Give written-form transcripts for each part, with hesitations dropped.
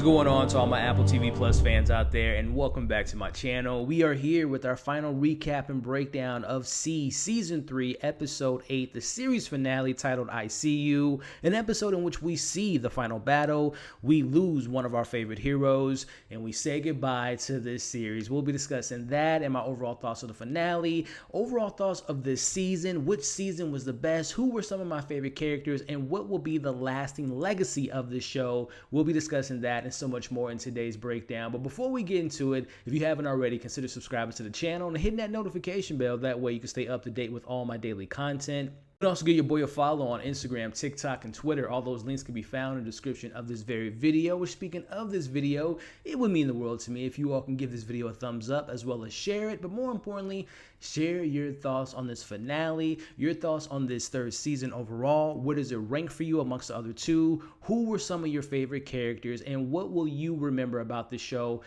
going on to all my Apple TV Plus fans out there, and welcome back to my channel. We are here with our final recap and breakdown of Season 3, Episode 8, the series finale titled I See You, an episode in which we see the final battle, we lose one of our favorite heroes, and we say goodbye to this series. We'll be discussing that and my overall thoughts of the finale, overall thoughts of this season, which season was the best, who were some of my favorite characters, and what will be the lasting legacy of this show. We'll be discussing that and so much more in today's breakdown. But before we get into it, if you haven't already, consider subscribing to the channel and hitting that notification bell. That way you can stay up to date with all my daily content. You can also give your boy a follow on Instagram, TikTok, and Twitter. All those links can be found in the description of this very video. Which, speaking of this video, it would mean the world to me if you all can give this video a thumbs up as well as share it. But more importantly, share your thoughts on this finale, your thoughts on this third season overall. Where does it rank for you amongst the other two? Who were some of your favorite characters? And what will you remember about the show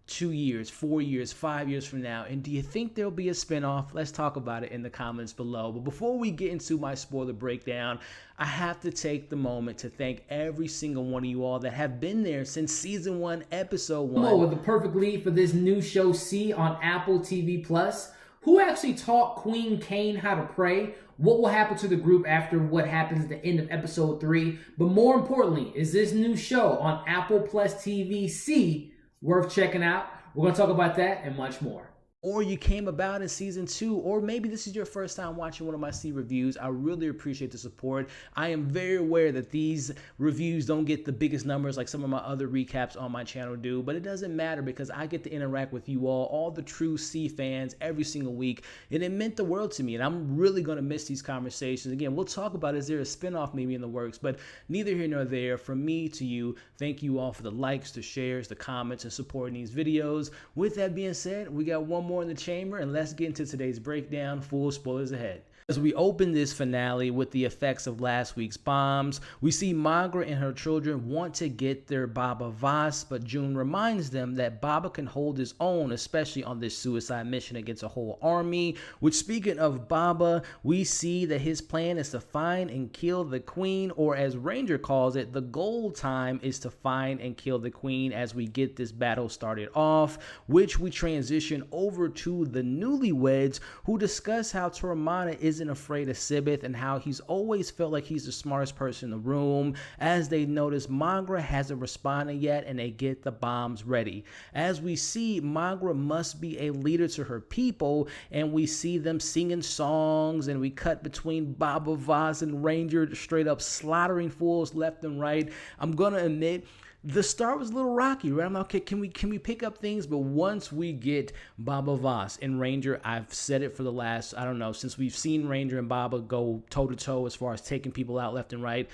2 years, 4 years, 5 years from now? And do you think there'll be a spinoff? Let's talk about it in the comments below. But before we get into my spoiler breakdown, I have to take the moment to thank every single one of you all that have been there since Season 1, Episode 1. Momoa, the perfect lead for this new show, See, on Apple TV+. Who actually taught Queen Cain how to pray? What will happen to the group after what happens at the end of Episode 3? But more importantly, is this new show on Apple Plus TV See worth checking out? We're going to talk about that and much more. Or you came about in Season 2, or maybe this is your first time watching one of my C reviews. I really appreciate the support. I am very aware that these reviews don't get the biggest numbers like some of my other recaps on my channel do, but it doesn't matter because I get to interact with you all the true C fans, every single week, and it meant the world to me, and I'm really going to miss these conversations. Again, we'll talk about is there a spinoff maybe in the works, but neither here nor there. From me to you, thank you all for the likes, the shares, the comments, and supporting these videos. With that being said, we got one more in the chamber, and let's get into today's breakdown. Full spoilers ahead. As we open this finale with the effects of last week's bombs, we see Magra and her children want to get their Baba Voss, but June reminds them that Baba can hold his own, especially on this suicide mission against a whole army. Which, speaking of Baba, we see that his plan is to find and kill the queen, or as Ranger calls it, the goal time is to find and kill the queen as we get this battle started off, which we transition over to the newlyweds who discuss how Tormada isn't afraid of Sibeth and how he's always felt like he's the smartest person in the room. As they notice Magra hasn't responded yet and they get the bombs ready. As we see, Magra must be a leader to her people, and we see them singing songs, and we cut between Baba Voss and Ranger straight up slaughtering fools left and right. I'm gonna admit, the start was a little rocky, right? I'm like, okay, can we pick up things? But once we get Baba Voss and Ranger, I've said it for the last, I don't know, since we've seen Ranger and Baba go toe-to-toe as far as taking people out left and right.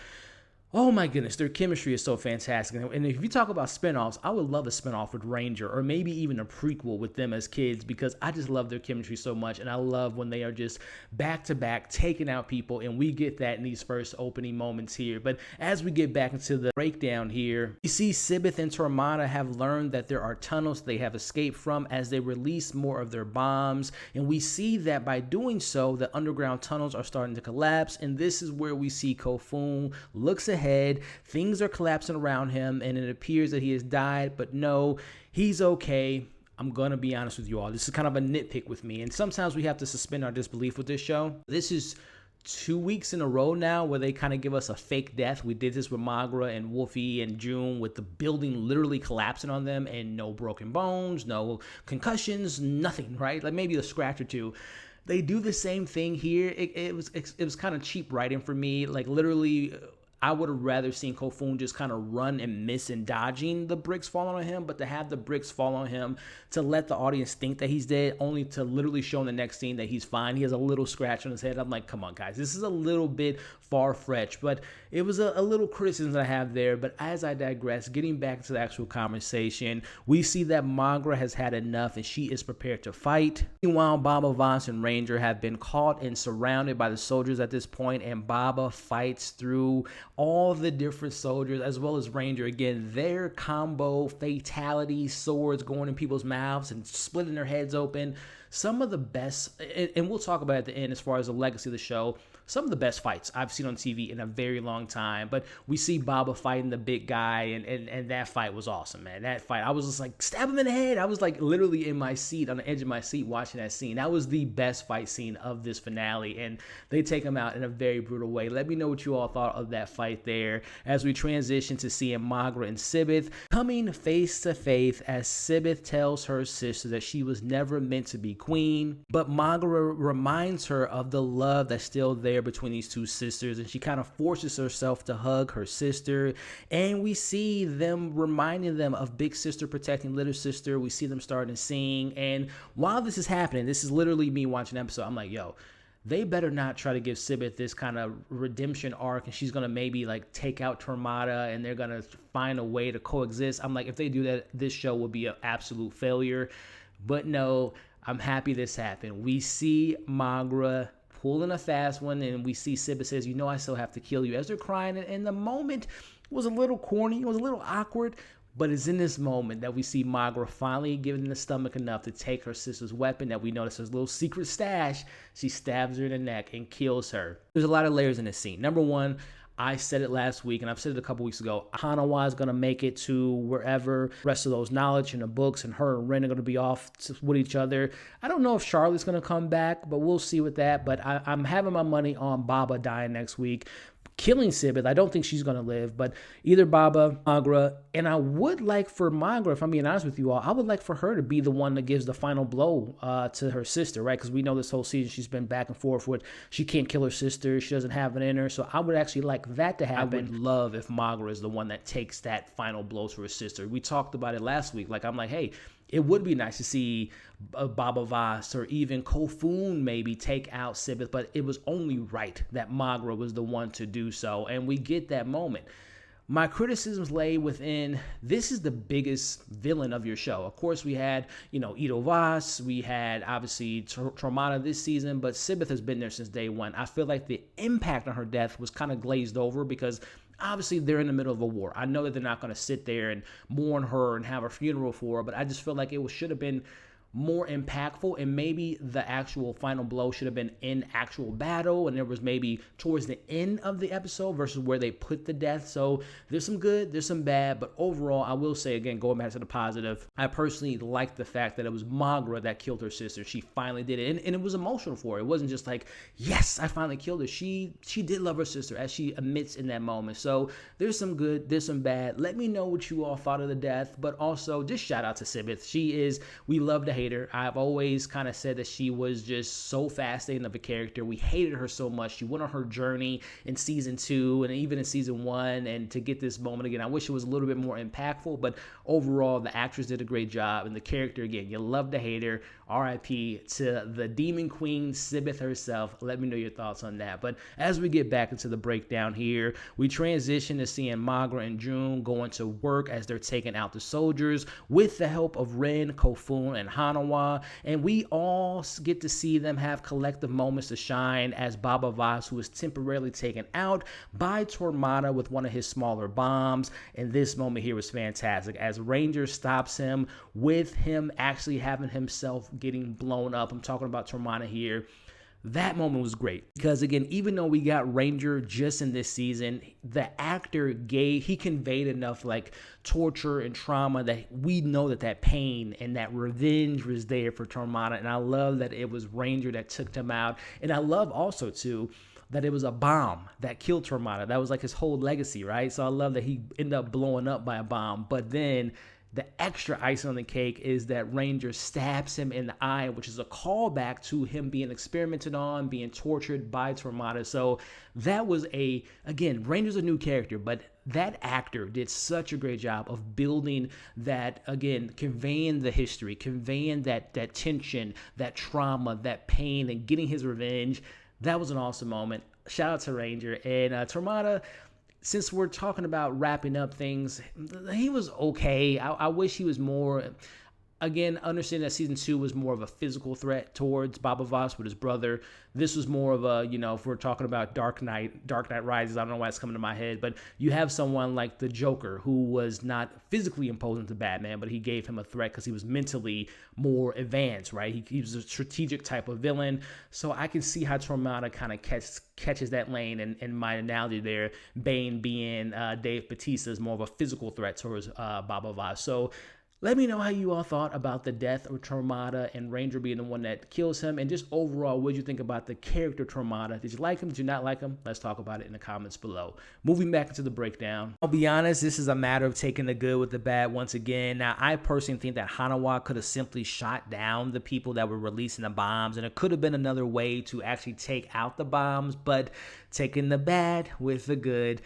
Oh my goodness, their chemistry is so fantastic. And if you talk about spinoffs, I would love a spinoff with Ranger, or maybe even a prequel with them as kids, because I just love their chemistry so much. And I love when they are just back to back taking out people, and we get that in these first opening moments here. But as we get back into the breakdown here, we see Sibeth and Tormada have learned that there are tunnels they have escaped from as they release more of their bombs. And we see that by doing so, the underground tunnels are starting to collapse. And this is where we see Kofun looks ahead. Things are collapsing around him, and it appears that he has died, but no, he's okay. I'm gonna be honest with you all. This is kind of a nitpick with me, and sometimes we have to suspend our disbelief with this show. This is 2 weeks in a row now where they kind of give us a fake death. We did this with Magra and Wolfie and June, with the building literally collapsing on them and no broken bones, no concussions, nothing, right? Like maybe a scratch or two. They do the same thing here. It was kind of cheap writing for me. Like literally, I would have rather seen Kofun just kind of run and miss and dodging the bricks falling on him, but to have the bricks fall on him to let the audience think that he's dead, only to literally show in the next scene that he's fine. He has a little scratch on his head. I'm like, come on, guys. This is a little bit far-fetched, but it was a little criticism that I have there. But as I digress, getting back to the actual conversation, we see that Magra has had enough and she is prepared to fight. Meanwhile, Baba Voss and Ranger have been caught and surrounded by the soldiers at this point, and Baba fights through all the different soldiers as well as Ranger. Again, their combo fatality, swords going in people's mouths and splitting their heads open. some of the best, and we'll talk about it at the end as far as the legacy of the show, some of the best fights I've seen on TV in a very long time. But we see Baba fighting the big guy, and that fight was awesome, man. That fight, I was just like, stab him in the head. I was like literally in my seat, on the edge of my seat, watching that scene. That was the best fight scene of this finale, and they take him out in a very brutal way. Let me know what you all thought of that fight there as we transition to seeing Magra and Sibeth coming face to face as Sibeth tells her sister that she was never meant to be queen, but Magra reminds her of the love that's still there between these two sisters, and she kind of forces herself to hug her sister, and we see them reminding them of big sister protecting little sister. We see them starting to sing, and while this is happening, this is literally me watching the episode, I'm like, yo, they better not try to give Sibeth this kind of redemption arc and she's going to maybe like take out Tormada and they're going to find a way to coexist. I'm like, if they do that, this show will be an absolute failure. But no, I'm happy this happened. We see Magra pulling a fast one, and we see Sibeth says, you know, I still have to kill you, as they're crying. And the moment was a little corny. It was a little awkward. But it's in this moment that we see Magra finally giving the stomach enough to take her sister's weapon that we notice is a little secret stash. She stabs her in the neck and kills her. There's a lot of layers in this scene. Number one, I said it last week, and I've said it a couple weeks ago, Hanawa is going to make it to wherever the rest of those knowledge in the books, and her and Ren are going to be off with each other. I don't know if Charlotte's going to come back, but we'll see with that. But I'm having my money on Baba dying next week, killing Sibeth. I don't think she's going to live, but either Baba, Magra, and I would like for Magra, if I'm being honest with you all, I would like for her to be the one that gives the final blow to her sister, right? Because we know this whole season she's been back and forth with, she can't kill her sister, she doesn't have it in her, so I would actually like that to happen. I would love if Magra is the one that takes that final blow to her sister. We talked about it last week. Like, I'm like, hey, it would be nice to see Baba Voss or even Kofun maybe take out Sibeth, but it was only right that Magra was the one to do so, and we get that moment. My criticisms lay within, this is the biggest villain of your show. Of course, we had, Ido Voss, we had, obviously, Tormada this season, but Sibeth has been there since day one. I feel like the impact on her death was kind of glazed over because obviously they're in the middle of a war. I know that they're not going to sit there and mourn her and have a funeral for her, but I just feel like it should have been more impactful, and maybe the actual final blow should have been in actual battle, and there was maybe towards the end of the episode versus where they put the death. So there's some good, there's some bad, but overall, I will say, again, going back to the positive, I personally liked the fact that it was Magra that killed her sister. She finally did it, and it was emotional for her. It wasn't just like, yes, I finally killed her. She did love her sister, as she admits in that moment. So there's some good, there's some bad. Let me know what you all thought of the death, but also just shout out to Sibeth. We love to hate her. I've always kind of said that she was just so fascinating of a character. We hated her so much. She went on her journey in season 2 and even in season 1, and to get this moment again, I wish it was a little bit more impactful, but overall the actress did a great job, and the character, again, you love to hate her. R.I.P. to the Demon Queen Sibeth herself. Let me know your thoughts on that. But as we get back into the breakdown here, we transition to seeing Magra and June going to work as they're taking out the soldiers with the help of Ren, Kofun, and Hanawa, and we all get to see them have collective moments to shine as Baba Voss, who is temporarily taken out by Tormada with one of his smaller bombs, and this moment here was fantastic as Ranger stops him with him actually having himself getting blown up. I'm talking about Tormada here. That moment was great because, again, even though we got Ranger just in this season, the actor he conveyed enough like torture and trauma that we know that pain and that revenge was there for Tormada, and I love that it was Ranger that took him out, and I love also too that it was a bomb that killed Tormada. That was like his whole legacy, right? So I love that he ended up blowing up by a bomb, but then the extra icing on the cake is that Ranger stabs him in the eye, which is a callback to him being experimented on, being tortured by Tormada. So that was again, Ranger's a new character, but that actor did such a great job of building that, again, conveying the history, conveying that tension, that trauma, that pain, and getting his revenge. That was an awesome moment. Shout out to Ranger. And Tormada, since we're talking about wrapping up things, he was okay. I wish he was more. Again, understanding that season 2 was more of a physical threat towards Baba Voss with his brother. This was more of a, if we're talking about Dark Knight Rises, I don't know why it's coming to my head, but you have someone like the Joker who was not physically imposing to Batman, but he gave him a threat because he was mentally more advanced, right? He was a strategic type of villain. So I can see how Tormada kind of catches that lane, and my analogy there, Bane being Dave Bautista's more of a physical threat towards Baba Voss. So let me know how you all thought about the death of Tormada and Ranger being the one that kills him. And just overall, what did you think about the character Tormada? Did you like him? Did you not like him? Let's talk about it in the comments below. Moving back into the breakdown. I'll be honest, this is a matter of taking the good with the bad once again. Now, I personally think that Hanawa could have simply shot down the people that were releasing the bombs. And it could have been another way to actually take out the bombs. But taking the bad with the good,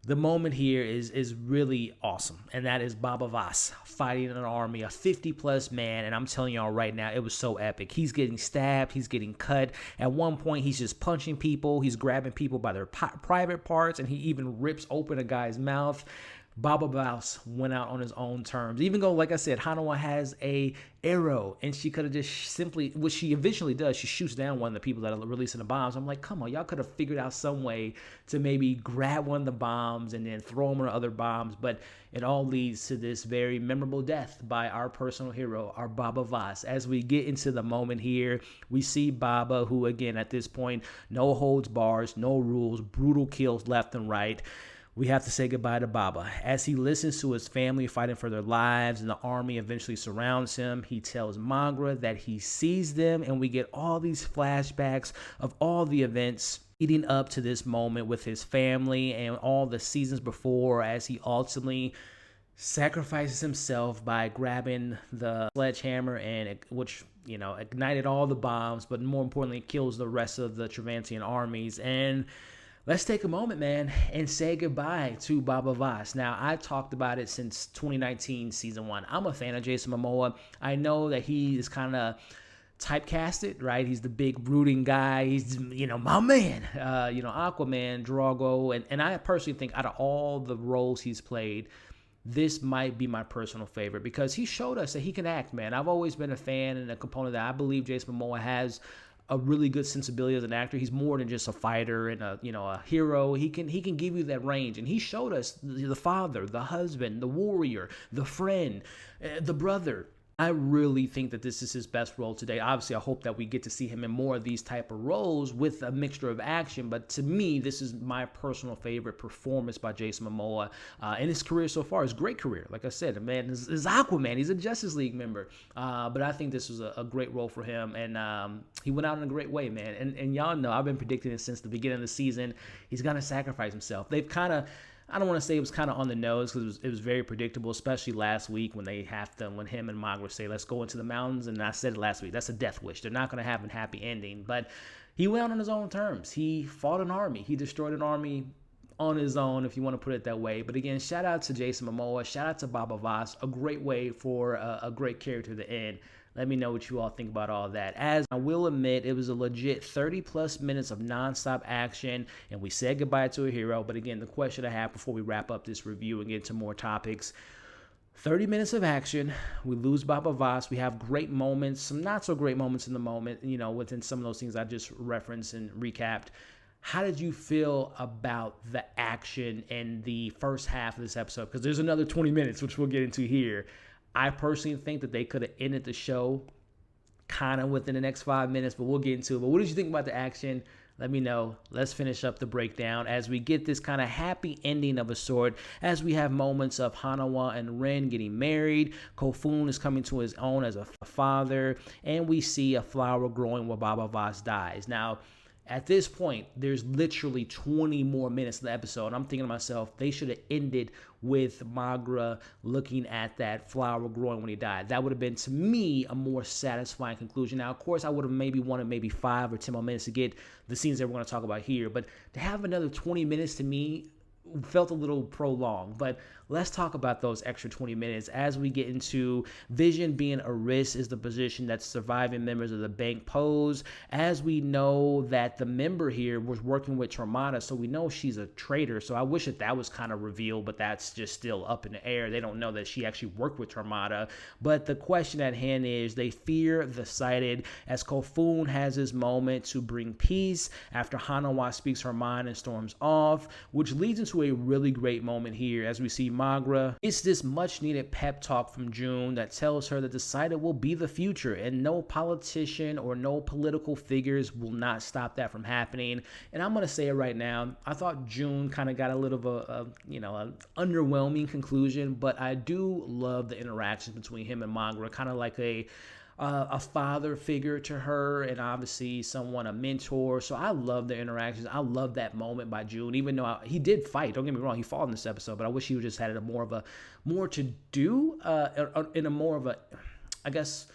the moment here is really awesome, and that is Baba Voss fighting an army, a 50-plus man, and I'm telling y'all right now, it was so epic. He's getting stabbed, he's getting cut. At one point, he's just punching people, he's grabbing people by their private parts, and he even rips open a guy's mouth. Baba Voss went out on his own terms. Even though, like I said, Hanawa has a arrow, and she could have just simply, what she eventually does, she shoots down one of the people that are releasing the bombs. I'm like, come on, y'all could have figured out some way to maybe grab one of the bombs and then throw them on other bombs. But it all leads to this very memorable death by our personal hero, our Baba Voss. As we get into the moment here, we see Baba, who again at this point, no holds bars, no rules, brutal kills left and right. We have to say goodbye to Baba. As he listens to his family fighting for their lives and the army eventually surrounds him, he tells Magra that he sees them, and we get all these flashbacks of all the events leading up to this moment with his family and all the seasons before, as he ultimately sacrifices himself by grabbing the sledgehammer, and which ignited all the bombs, but more importantly kills the rest of the Travantian armies. And let's take a moment, man, and say goodbye to Baba Voss. Now, I've talked about it since 2019 season 1. I'm a fan of Jason Momoa. I know that he is kind of typecasted, right? He's the big brooding guy. He's, my man, Aquaman, Drago. And I personally think out of all the roles he's played, this might be my personal favorite because he showed us that he can act, man. I've always been a fan and a component that I believe Jason Momoa has a really good sensibility as an actor. He's more than just a fighter and a hero. He can give you that range, and he showed us the father, the husband, the warrior, the friend, the brother. I really think that this is his best role today. Obviously, I hope that we get to see him in more of these type of roles with a mixture of action. But to me, this is my personal favorite performance by Jason Momoa in his career so far. His great career. Like I said, man is Aquaman. He's a Justice League member. But I think this was a great role for him. And he went out in a great way, man. And y'all know, I've been predicting it since the beginning of the season. He's going to sacrifice himself. They've kind of, I don't want to say it was kind of on the nose because it was very predictable, especially last week when when him and Magra say, let's go into the mountains. And I said it last week, that's a death wish. They're not going to have a happy ending. But he went out on his own terms. He fought an army. He destroyed an army on his own, if you want to put it that way. But again, shout out to Jason Momoa. Shout out to Baba Voss. A great way for a great character to end. Let me know what you all think about all that. As I will admit, it was a legit 30-plus minutes of nonstop action, and we said goodbye to a hero. But again, the question I have before we wrap up this review and get into more topics, 30 minutes of action, we lose Baba Voss, we have great moments, some not so great moments in the moment, within some of those things I just referenced and recapped. How did you feel about the action in the first half of this episode? Because there's another 20 minutes, which we'll get into here. I personally think that they could have ended the show kind of within the next 5 minutes, but we'll get into it. But what did you think about the action? Let me know. Let's finish up the breakdown as we get this kind of happy ending of a sort, as we have moments of Hanawa and Ren getting married. Kofun is coming to his own as a father, and we see a flower growing where Baba Voss dies. Now, at this point, there's literally 20 more minutes of the episode. And I'm thinking to myself, they should have ended with Magra looking at that flower growing when he died. That would have been, to me, a more satisfying conclusion. Now, of course, I would have wanted 5 or 10 more minutes to get the scenes that we're going to talk about here. But to have another 20 minutes, to me, felt a little prolonged. But let's talk about those extra 20 minutes as we get into Vision being a risk is the position that surviving members of the bank pose. As we know that the member here was working with Tormada, so we know she's a traitor. So I wish that was kind of revealed, but that's just still up in the air. They don't know that she actually worked with Tormada. But the question at hand is they fear the sighted as Kofun has his moment to bring peace after Hanawa speaks her mind and storms off, which leads into a really great moment here as we see Magra. It's this much needed pep talk from June that tells her that the sighted will be the future and no politician or no political figures will not stop that from happening. And I'm going to say it right now. I thought June kind of got a little of an underwhelming conclusion, but I do love the interactions between him and Magra, kind of like a father figure to her, and obviously a mentor. So I love the interactions. I love that moment by June, even though he did fight. Don't get me wrong, he fought in this episode, but I wish he would just had more to do in a more of a, I guess.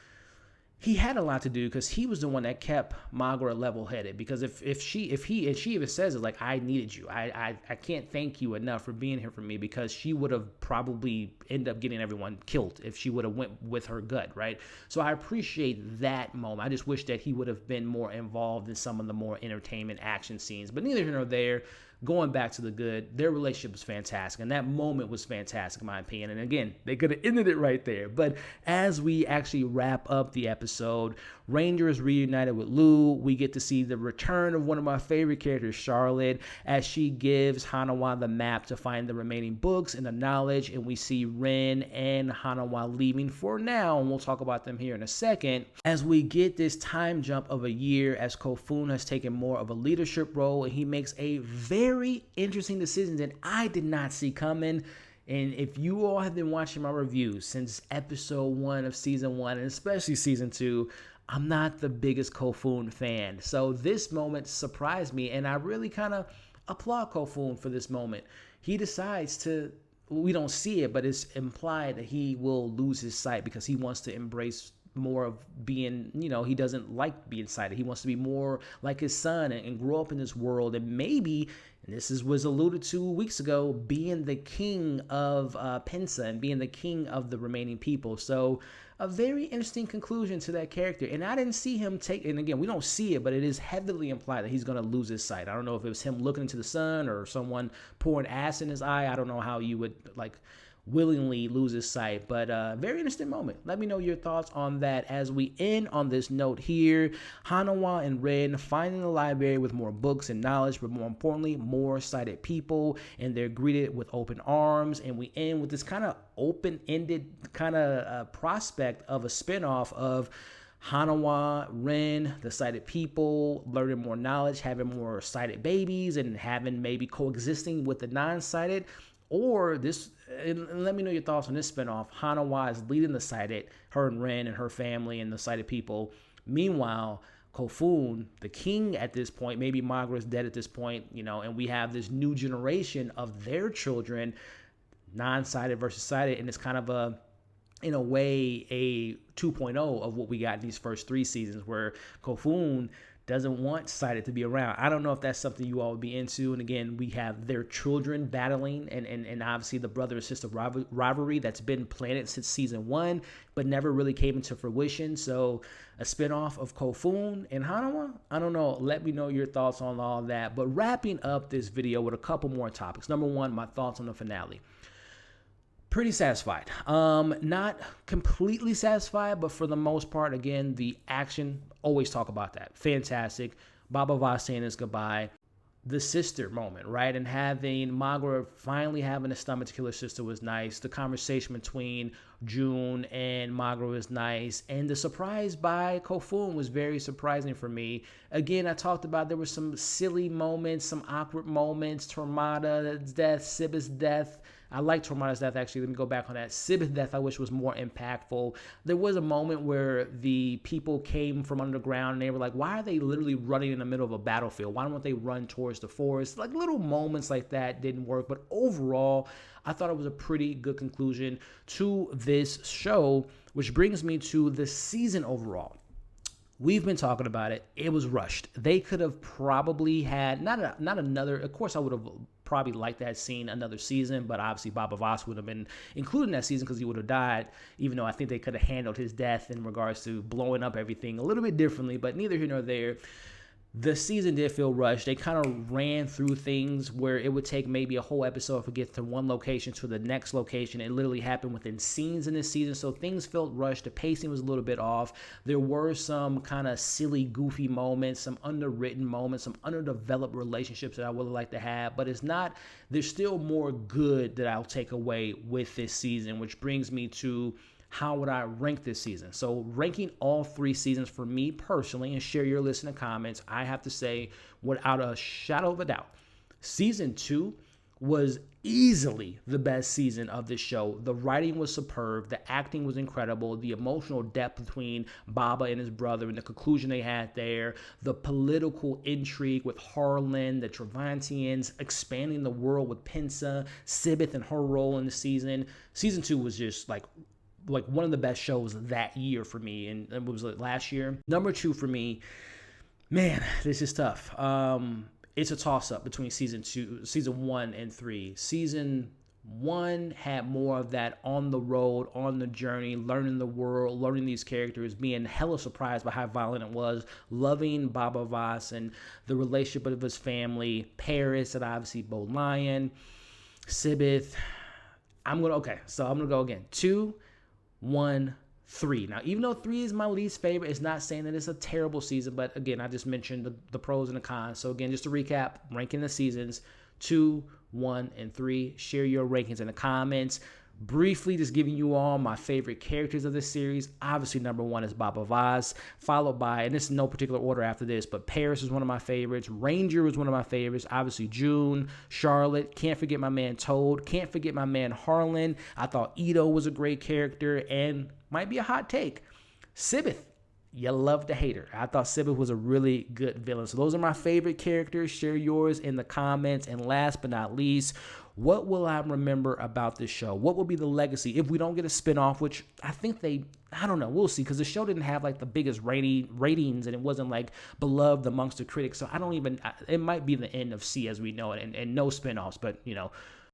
He had a lot to do because he was the one that kept Magra level-headed. Because if she even says it, like, I needed you. I can't thank you enough for being here for me, because she would have probably ended up getting everyone killed if she would have went with her gut, right? So I appreciate that moment. I just wish that he would have been more involved in some of the more entertainment action scenes. But neither here nor there. Going back to the good, their relationship was fantastic, and that moment was fantastic in my opinion. And again, they could have ended it right there. But as we actually wrap up the episode, Ranger is reunited with Lou. We get to see the return of one of my favorite characters, Charlotte, as she gives Hanawa the map to find the remaining books and the knowledge. And we see Ren and Hanawa leaving for now, and we'll talk about them here in a second. As we get this time jump of a year, as Kofun has taken more of a leadership role, and he makes a very interesting decision that I did not see coming. And if you all have been watching my reviews since episode 1 of season 1, and especially season 2, I'm not the biggest Kofun fan. So this moment surprised me, and I really kind of applaud Kofun for this moment. He decides to, we don't see it, but it's implied that he will lose his sight because he wants to embrace more of being, he doesn't like being sighted. He wants to be more like his son and grow up in this world, and maybe, and this was alluded to weeks ago, being the king of Pensa and being the king of the remaining people. So a very interesting conclusion to that character. And I didn't see him take, and again, we don't see it, but it is heavily implied that he's going to lose his sight. I don't know if it was him looking into the sun or someone pouring acid in his eye. I don't know how you would willingly lose his sight, but very interesting moment. Let me know your thoughts on that as we end on this note here. Hanawa and Ren finding the library with more books and knowledge, but more importantly, more sighted people, and they're greeted with open arms. And we end with this kind of open-ended kind of prospect of a spinoff of Hanawa, Ren, the sighted people, learning more knowledge, having more sighted babies, and having maybe coexisting with the non-sighted. Or this, and let me know your thoughts on this spinoff. Hanawa is leading the sighted, her and Ren and her family and the sighted people. Meanwhile, Kofun, the king at this point, maybe Magra is dead at this point, and we have this new generation of their children, non-sighted versus sighted, and it's kind of in a way, a 2.0 of what we got in these first 3 seasons, where Kofun doesn't want sighted to be around. I don't know if that's something you all would be into. And again, we have their children battling and obviously the brother and sister rivalry that's been planted since season 1, but never really came into fruition. So a spinoff of Kofun and Hanawa, I don't know. Let me know your thoughts on all that. But wrapping up this video with a couple more topics. Number 1, my thoughts on the finale. Pretty satisfied. Not completely satisfied, but for the most part, again, the action, always talk about that. Fantastic. Baba Voss saying his goodbye. The sister moment, right? And having Magra finally having a stomach to kill her sister was nice. The conversation between June and Magra was nice. And the surprise by Kofun was very surprising for me. Again, I talked about there were some silly moments, some awkward moments. Tormada's death, Sibeth's death. I like Tormada's death, actually. Let me go back on that. Sibeth's death, I wish, was more impactful. There was a moment where the people came from underground and they were like, why are they literally running in the middle of a battlefield? Why don't they run towards the forest? Like, little moments like that didn't work. But overall, I thought it was a pretty good conclusion to this show, which brings me to the season overall. We've been talking about it. It was rushed. They could have probably had, not another, of course I would have probably like to have seen another season, but obviously Baba Voss would have been included in that season because he would have died, even though I think they could have handled his death in regards to blowing up everything a little bit differently, but neither here nor there. The season did feel rushed. They kind of ran through things where it would take maybe a whole episode to get to one location to the next location. It literally happened within scenes in this season, so things felt rushed. The pacing was a little bit off. There were some kind of silly, goofy moments, some underwritten moments, some underdeveloped relationships that I would like to have, but it's not, there's still more good that I'll take away with this season, which brings me to how would I rank this season? So ranking all 3 seasons for me personally, and share your list in the comments, I have to say, without a shadow of a doubt, season 2 was easily the best season of this show. The writing was superb. The acting was incredible. The emotional depth between Baba and his brother and the conclusion they had there. The political intrigue with Harlan, the Travantians, expanding the world with Pensa, Sibeth and her role in the season. Season 2 was just like one of the best shows that year for me, and it was last year. Number 2 for me, man, this is tough. It's a toss-up between season 1 and 3. Season 1 had more of that on the road, on the journey, learning the world, learning these characters, being hella surprised by how violent it was, loving Baba Voss and the relationship of his family, Paris, and obviously Bo Lion, Sibeth. I'm going to go again. 2, 1, 3. Now, even though 3 is my least favorite, it's not saying that it's a terrible season, but again, I just mentioned the pros and the cons. So again, just to recap, ranking the seasons, 2, 1, and 3. Share your rankings in the comments. Briefly, just giving you all my favorite characters of this series. Obviously, number 1 is Baba Voss, followed by, and this is no particular order after this, but Paris is one of my favorites. Ranger was one of my favorites. Obviously, June, Charlotte. Can't forget my man Toad. Can't forget my man Harlan. I thought Ito was a great character, and might be a hot take, Sibeth. You love to hate her. I thought Sibeth was a really good villain. So those are my favorite characters. Share yours in the comments. And last but not least, what will I remember about this show? What will be the legacy if we don't get a spinoff, which I think I don't know. We'll see, because the show didn't have like the biggest ratings, and it wasn't like beloved amongst the critics. So it might be the end of C as we know it, and no spinoffs, but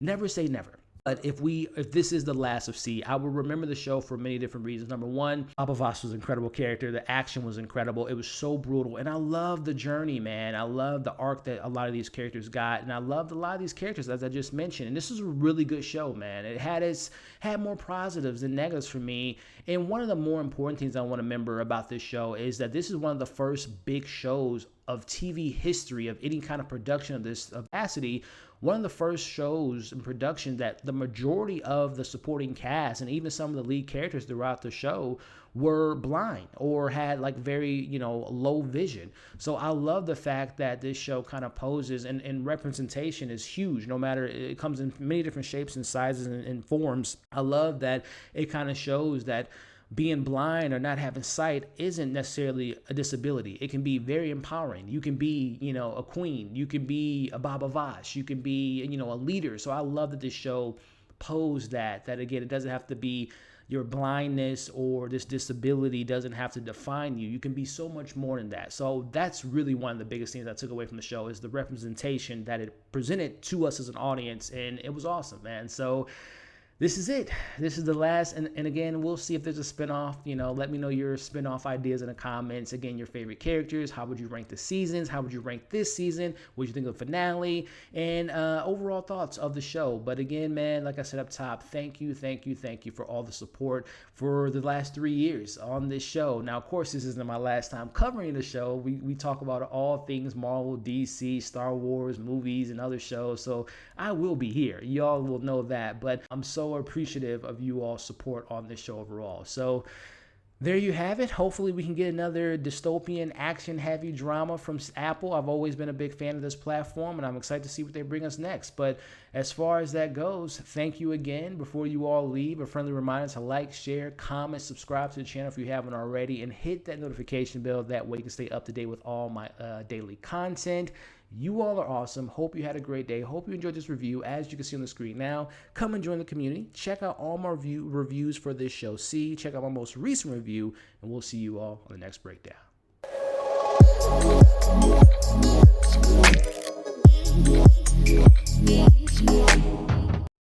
never say never. But if this is the last of C, I will remember the show for many different reasons. Number 1, Baba Voss was an incredible character. The action was incredible. It was so brutal. And I love the journey, man. I love the arc that a lot of these characters got. And I loved a lot of these characters, as I just mentioned. And this is a really good show, man. It had more positives than negatives for me. And one of the more important things I want to remember about this show is that this is one of the first big shows of TV history, of any kind of production of this capacity. One of the first shows in production that the majority of the supporting cast and even some of the lead characters throughout the show were blind or had like very, low vision. So I love the fact that this show kind of poses, and representation is huge, no matter, it comes in many different shapes and sizes and forms. I love that it kind of shows that being blind or not having sight isn't necessarily a disability. It can be very empowering. You can be, a queen. You can be a Baba Voss. You can be, a leader. So I love that this show posed that again, it doesn't have to be your blindness or this disability doesn't have to define you. You can be so much more than that. So that's really one of the biggest things I took away from the show, is the representation that it presented to us as an audience. And it was awesome, man. So this is it. This is the last. And again, we'll see if there's a spinoff. Let me know your spinoff ideas in the comments. Again, your favorite characters. How would you rank the seasons? How would you rank this season? What do you think of the finale? And overall thoughts of the show. But again, man, like I said up top, thank you for all the support for the last 3 years on this show. Now, of course, this isn't my last time covering the show. We talk about all things Marvel, DC, Star Wars, movies, and other shows. So I will be here. Y'all will know that. But I'm so appreciative of you all support on this show overall. So there you have it. Hopefully we can get another dystopian action heavy drama from Apple. I've always been a big fan of this platform, and I'm excited to see what they bring us next. But as far as that goes, thank you again. Before you all leave, a friendly reminder to like, share, comment, subscribe to the channel if you haven't already, and hit that notification bell. That way you can stay up to date with all my daily content. You all are awesome. Hope you had a great day. Hope you enjoyed this review. As you can see on the screen now, come and join the community. Check out all my reviews for this show. Check out my most recent review, and we'll see you all on the next breakdown.